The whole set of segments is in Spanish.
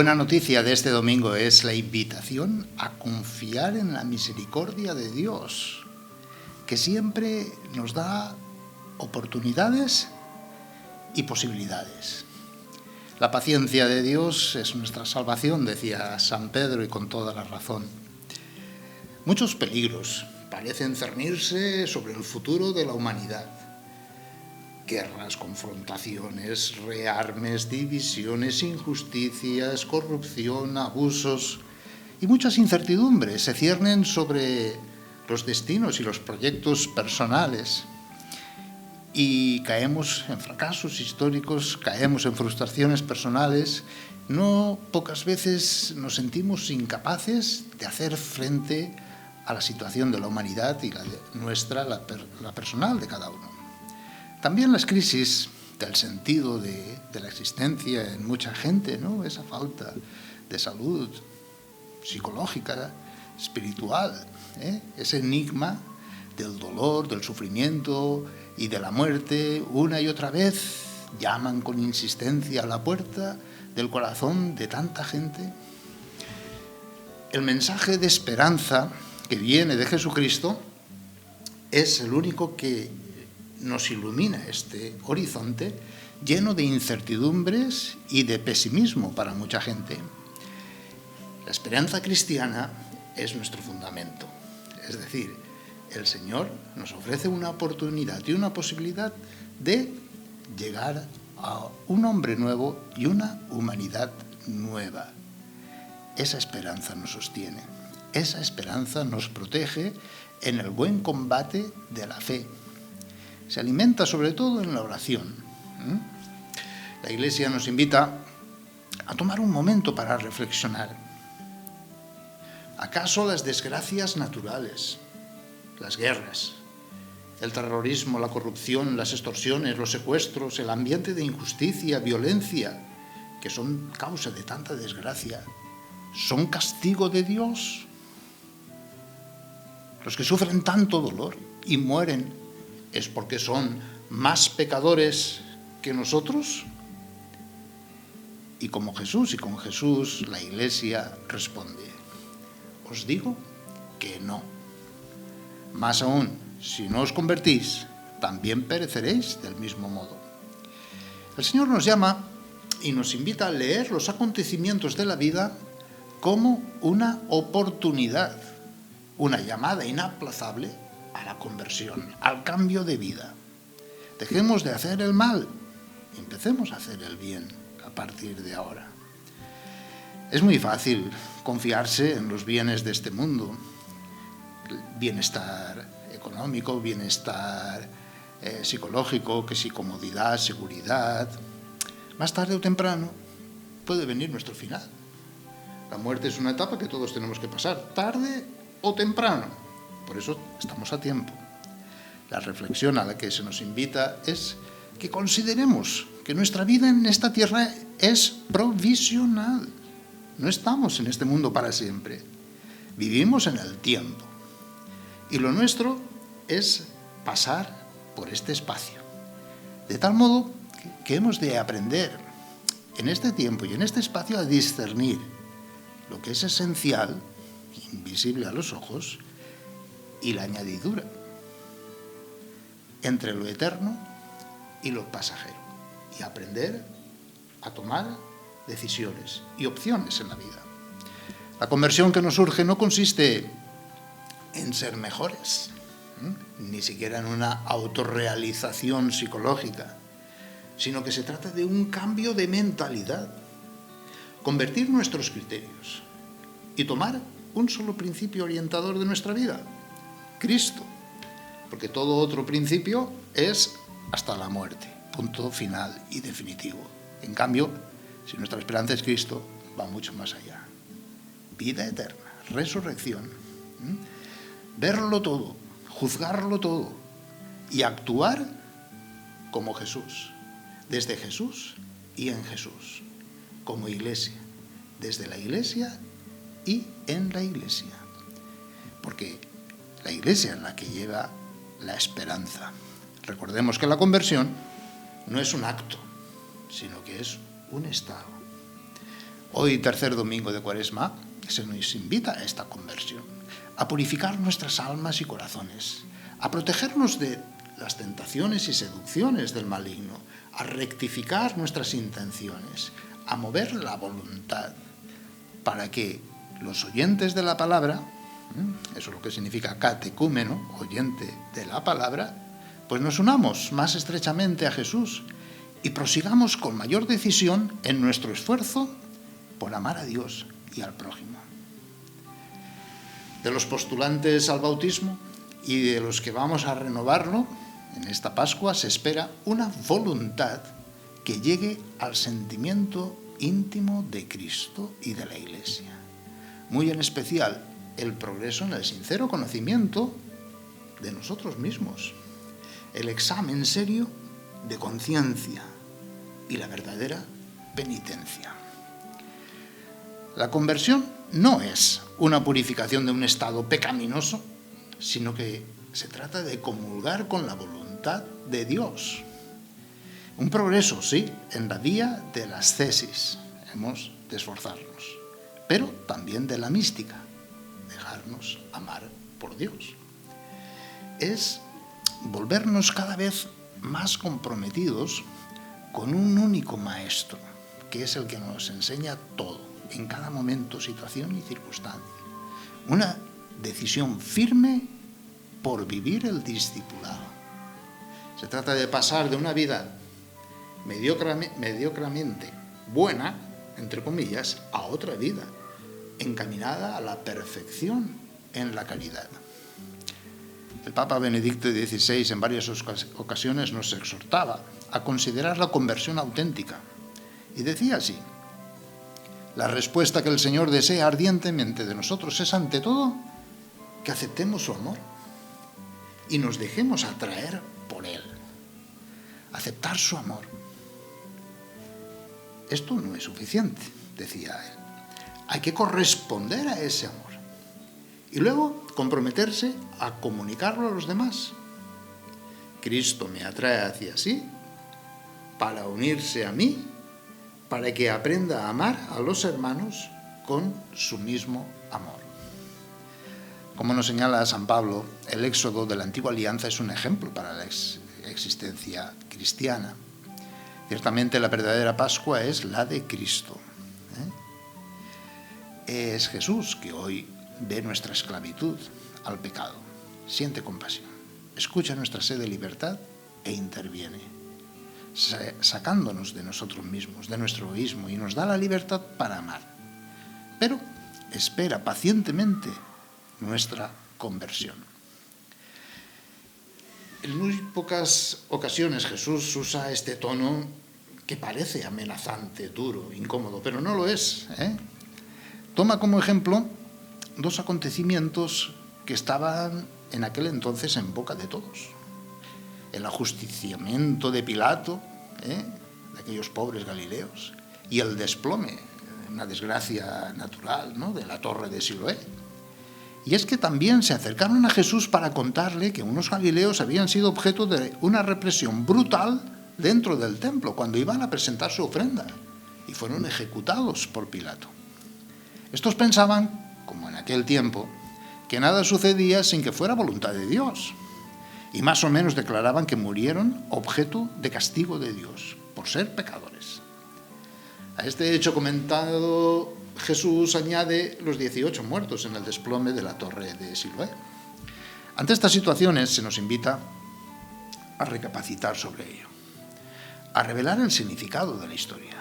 buena noticia de este domingo es la invitación a confiar en la misericordia de Dios, que siempre nos da oportunidades y posibilidades. La paciencia de Dios es nuestra salvación, decía San Pedro, y con toda la razón. Muchos peligros parecen cernirse sobre el futuro de la humanidad. Guerras, confrontaciones, rearmes, divisiones, injusticias, corrupción, abusos y muchas incertidumbres se ciernen sobre los destinos y los proyectos personales. Y caemos en fracasos históricos, caemos en frustraciones personales. No pocas veces nos sentimos incapaces de hacer frente a la situación de la humanidad y la nuestra, la personal de cada uno. También las crisis del sentido de la existencia en mucha gente, ¿no? Esa falta de salud psicológica, espiritual, ese enigma del dolor, del sufrimiento y de la muerte, una y otra vez llaman con insistencia a la puerta del corazón de tanta gente. El mensaje de esperanza que viene de Jesucristo es el único que nos ilumina este horizonte lleno de incertidumbres y de pesimismo para mucha gente. La esperanza cristiana es nuestro fundamento, es decir, el Señor nos ofrece una oportunidad y una posibilidad de llegar a un hombre nuevo y una humanidad nueva. Esa esperanza nos sostiene, esa esperanza nos protege en el buen combate de la fe. Se alimenta sobre todo en la oración. La Iglesia nos invita a tomar un momento para reflexionar. ¿Acaso las desgracias naturales, las guerras, el terrorismo, la corrupción, las extorsiones, los secuestros, el ambiente de injusticia, violencia, que son causa de tanta desgracia, son castigo de Dios? Los que sufren tanto dolor y mueren, ¿es porque son más pecadores que nosotros? Y como Jesús y con Jesús, la Iglesia responde: os digo que no. Más aún, si no os convertís, también pereceréis del mismo modo. El Señor nos llama y nos invita a leer los acontecimientos de la vida como una oportunidad, una llamada inaplazable a la conversión, al cambio de vida. Dejemos de hacer el mal y empecemos a hacer el bien a partir de ahora. Es muy fácil confiarse en los bienes de este mundo, bienestar económico, bienestar psicológico, que si comodidad, seguridad. Más tarde o temprano puede venir nuestro final. La muerte es una etapa que todos tenemos que pasar, tarde o temprano. Por eso estamos a tiempo. La reflexión a la que se nos invita es que consideremos que nuestra vida en esta tierra es provisional. No estamos en este mundo para siempre. Vivimos en el tiempo. Y lo nuestro es pasar por este espacio. De tal modo que hemos de aprender en este tiempo y en este espacio a discernir lo que es esencial, invisible a los ojos, y la añadidura entre lo eterno y lo pasajero, y aprender a tomar decisiones y opciones en la vida. La conversión que nos surge no consiste en ser mejores, ni siquiera en una autorrealización psicológica, sino que se trata de un cambio de mentalidad, convertir nuestros criterios y tomar un solo principio orientador de nuestra vida: Cristo, porque todo otro principio es hasta la muerte, punto final y definitivo. En cambio, si nuestra esperanza es Cristo, va mucho más allá. Vida eterna, resurrección, verlo todo, juzgarlo todo y actuar como Jesús, desde Jesús y en Jesús, como Iglesia, desde la Iglesia y en la Iglesia, porque la Iglesia es la que lleva la esperanza. Recordemos que la conversión no es un acto, sino que es un estado. Hoy, tercer domingo de Cuaresma, se nos invita a esta conversión, a purificar nuestras almas y corazones, a protegernos de las tentaciones y seducciones del maligno, a rectificar nuestras intenciones, a mover la voluntad, para que los oyentes de la palabra, eso es lo que significa catecúmeno, oyente de la palabra, pues nos unamos más estrechamente a Jesús y prosigamos con mayor decisión en nuestro esfuerzo por amar a Dios y al prójimo. De los postulantes al bautismo y de los que vamos a renovarlo, en esta Pascua se espera una voluntad que llegue al sentimiento íntimo de Cristo y de la Iglesia. Muy en especial, el progreso en el sincero conocimiento de nosotros mismos, el examen serio de conciencia y la verdadera penitencia. La conversión no es una purificación de un estado pecaminoso, sino que se trata de comulgar con la voluntad de Dios. Un progreso, sí, en la vía de la ascesis, hemos de esforzarnos, pero también de la mística, dejarnos amar por Dios. Es volvernos cada vez más comprometidos con un único maestro, que es el que nos enseña todo, en cada momento, situación y circunstancia. Una decisión firme por vivir el discipulado. Se trata de pasar de una vida mediocremente buena, entre comillas, a otra vida encaminada a la perfección en la caridad. El Papa Benedicto XVI en varias ocasiones nos exhortaba a considerar la conversión auténtica y decía así: la respuesta que el Señor desea ardientemente de nosotros es, ante todo, que aceptemos su amor y nos dejemos atraer por él. Aceptar su amor. Esto no es suficiente, decía él. Hay que corresponder a ese amor y luego comprometerse a comunicarlo a los demás. Cristo me atrae hacia sí para unirse a mí, para que aprenda a amar a los hermanos con su mismo amor. Como nos señala San Pablo, el éxodo de la antigua alianza es un ejemplo para la existencia cristiana. Ciertamente la verdadera Pascua es la de Cristo. Es Jesús que hoy ve nuestra esclavitud al pecado, siente compasión, escucha nuestra sed de libertad e interviene, sacándonos de nosotros mismos, de nuestro egoísmo, y nos da la libertad para amar. Pero espera pacientemente nuestra conversión. En muy pocas ocasiones Jesús usa este tono que parece amenazante, duro, incómodo, pero no lo es. Toma como ejemplo dos acontecimientos que estaban en aquel entonces en boca de todos. El ajusticiamiento de Pilato, de aquellos pobres galileos, y el desplome, una desgracia natural, ¿no?, de la torre de Siloé. Y es que también se acercaron a Jesús para contarle que unos galileos habían sido objeto de una represión brutal dentro del templo, cuando iban a presentar su ofrenda, y fueron ejecutados por Pilato. Estos pensaban, como en aquel tiempo, que nada sucedía sin que fuera voluntad de Dios, y más o menos declaraban que murieron objeto de castigo de Dios, por ser pecadores. A este hecho comentado, Jesús añade los 18 muertos en el desplome de la torre de Siloé. Ante estas situaciones se nos invita a recapacitar sobre ello, a revelar el significado de la historia.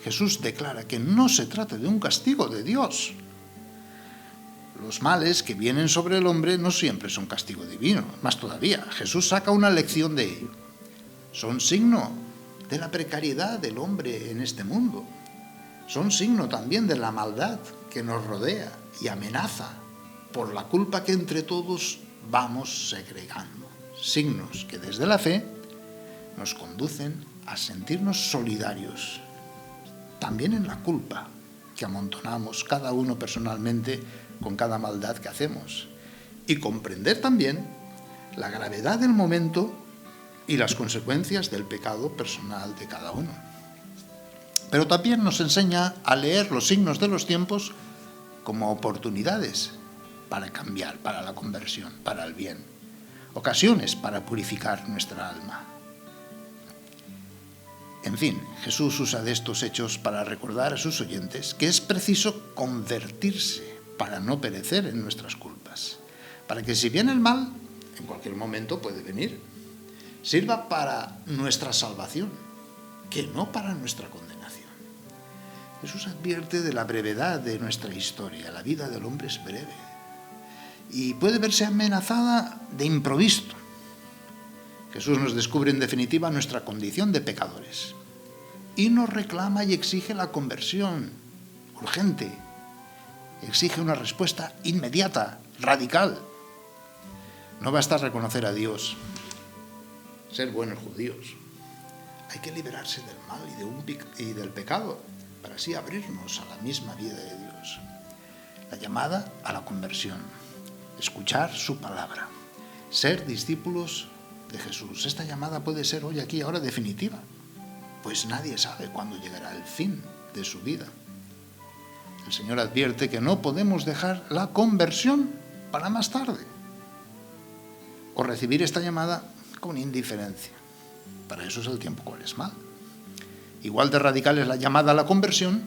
Jesús declara que no se trata de un castigo de Dios. Los males que vienen sobre el hombre no siempre son castigo divino. Más todavía, Jesús saca una lección de ello. Son signo de la precariedad del hombre en este mundo. Son signo también de la maldad que nos rodea y amenaza por la culpa que entre todos vamos segregando. Signos que desde la fe nos conducen a sentirnos solidarios, también en la culpa que amontonamos cada uno personalmente con cada maldad que hacemos, y comprender también la gravedad del momento y las consecuencias del pecado personal de cada uno. Pero también nos enseña a leer los signos de los tiempos como oportunidades para cambiar, para la conversión, para el bien, ocasiones para purificar nuestra alma. En fin, Jesús usa de estos hechos para recordar a sus oyentes que es preciso convertirse para no perecer en nuestras culpas, para que si viene el mal, en cualquier momento puede venir, sirva para nuestra salvación, que no para nuestra condenación. Jesús advierte de la brevedad de nuestra historia. La vida del hombre es breve y puede verse amenazada de improviso. Jesús nos descubre en definitiva nuestra condición de pecadores y nos reclama y exige la conversión urgente. Exige una respuesta inmediata, radical. No basta reconocer a Dios, ser buenos judíos. Hay que liberarse del mal y del pecado para así abrirnos a la misma vida de Dios. La llamada a la conversión, escuchar su palabra, ser discípulos de Jesús. Esta llamada puede ser hoy, aquí, ahora definitiva, pues nadie sabe cuándo llegará el fin de su vida. El Señor advierte que no podemos dejar la conversión para más tarde o recibir esta llamada con indiferencia. Para eso es el tiempo cuaresmal. Igual de radical es la llamada a la conversión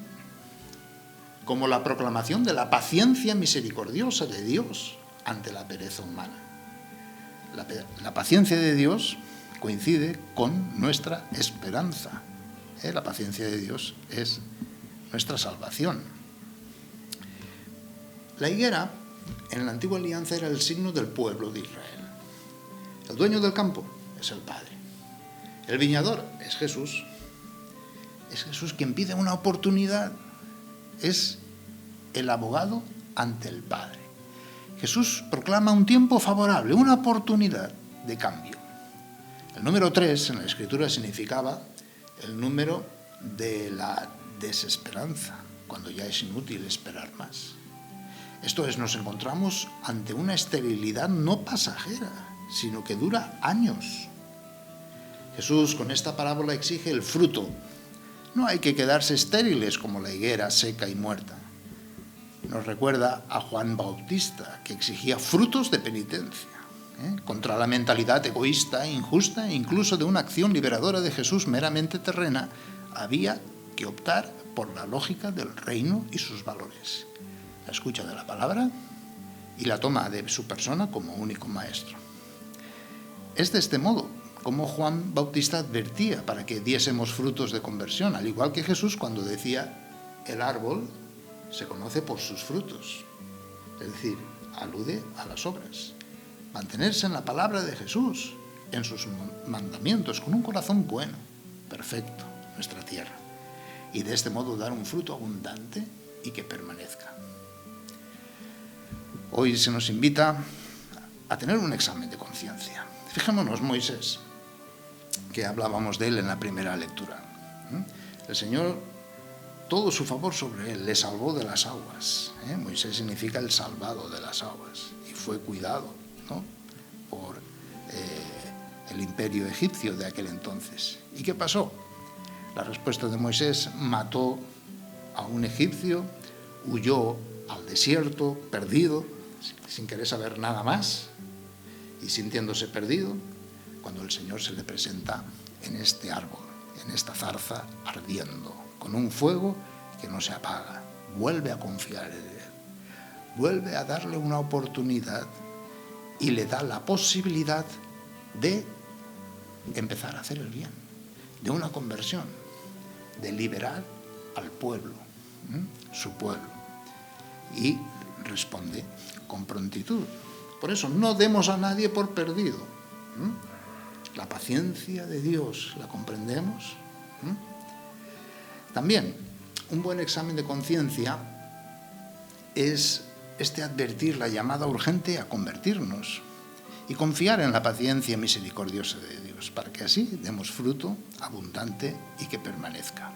como la proclamación de la paciencia misericordiosa de Dios ante la pereza humana. La paciencia de Dios coincide con nuestra esperanza. La paciencia de Dios es nuestra salvación. La higuera en la antigua alianza era el signo del pueblo de Israel. El dueño del campo es el Padre. El viñador es Jesús. Es Jesús quien pide una oportunidad. Es el abogado ante el Padre. Jesús proclama un tiempo favorable, una oportunidad de cambio. El número 3 en la Escritura significaba el número de la desesperanza, cuando ya es inútil esperar más. Esto es, nos encontramos ante una esterilidad no pasajera, sino que dura años. Jesús con esta parábola exige el fruto. No hay que quedarse estériles como la higuera seca y muerta. Nos recuerda a Juan Bautista, que exigía frutos de penitencia, contra la mentalidad egoísta, injusta e incluso de una acción liberadora de Jesús meramente terrena. Había que optar por la lógica del reino y sus valores. La escucha de la palabra y la toma de su persona como único maestro. Es de este modo como Juan Bautista advertía para que diésemos frutos de conversión, al igual que Jesús cuando decía, el árbol se conoce por sus frutos. Es decir, alude a las obras. Mantenerse en la palabra de Jesús, en sus mandamientos, con un corazón bueno, perfecto, nuestra tierra. Y de este modo dar un fruto abundante y que permanezca. Hoy se nos invita a tener un examen de conciencia. Fijémonos, Moisés, que hablábamos de él en la primera lectura. El Señor, todo su favor sobre él, le salvó de las aguas. Moisés significa el salvado de las aguas y fue cuidado, ¿no?, por el imperio egipcio de aquel entonces. ¿Y qué pasó? La respuesta de Moisés: mató a un egipcio, huyó al desierto, perdido, sin querer saber nada más y sintiéndose perdido, cuando el Señor se le presenta en este árbol, en esta zarza ardiendo, con un fuego que no se apaga. Vuelve a confiar en él, vuelve a darle una oportunidad y le da la posibilidad de empezar a hacer el bien, de una conversión, de liberar al pueblo, su pueblo, y responde con prontitud. Por eso no demos a nadie por perdido. La paciencia de Dios, ¿la comprendemos? También un buen examen de conciencia es advertir la llamada urgente a convertirnos y confiar en la paciencia misericordiosa de Dios, para que así demos fruto abundante y que permanezca.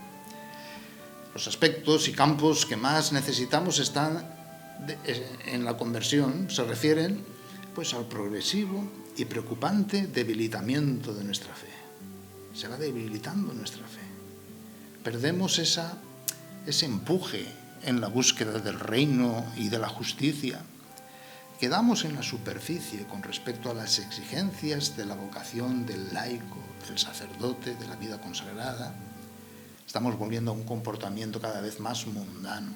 Los aspectos y campos que más necesitamos están en la conversión, se refieren pues al progresivo y preocupante debilitamiento de nuestra fe. Se va debilitando nuestra fe. perdemos ese empuje en la búsqueda del reino y de la justicia. Quedamos en la superficie con respecto a las exigencias de la vocación del laico, del sacerdote, de la vida consagrada. Estamos volviendo a un comportamiento cada vez más mundano.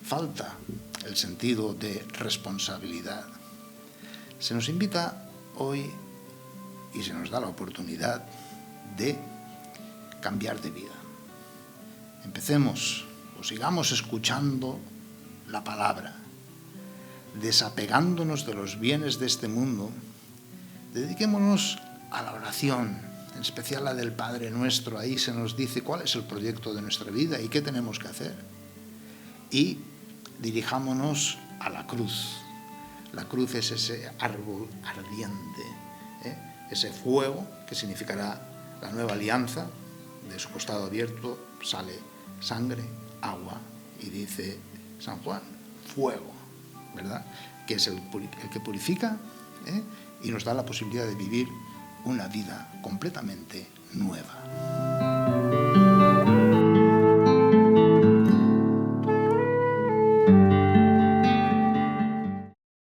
Falta el sentido de responsabilidad. Se nos invita hoy y se nos da la oportunidad de cambiar de vida. Empecemos o sigamos escuchando la palabra, desapegándonos de los bienes de este mundo, dediquémonos a la oración, en especial la del Padre Nuestro. Ahí se nos dice cuál es el proyecto de nuestra vida y qué tenemos que hacer. Y dirijámonos a la cruz. La cruz es ese árbol ardiente, ese fuego que significará la nueva alianza. De su costado abierto sale sangre, agua, y dice San Juan, fuego, ¿verdad? Que es el que purifica, y nos da la posibilidad de vivir una vida completamente nueva.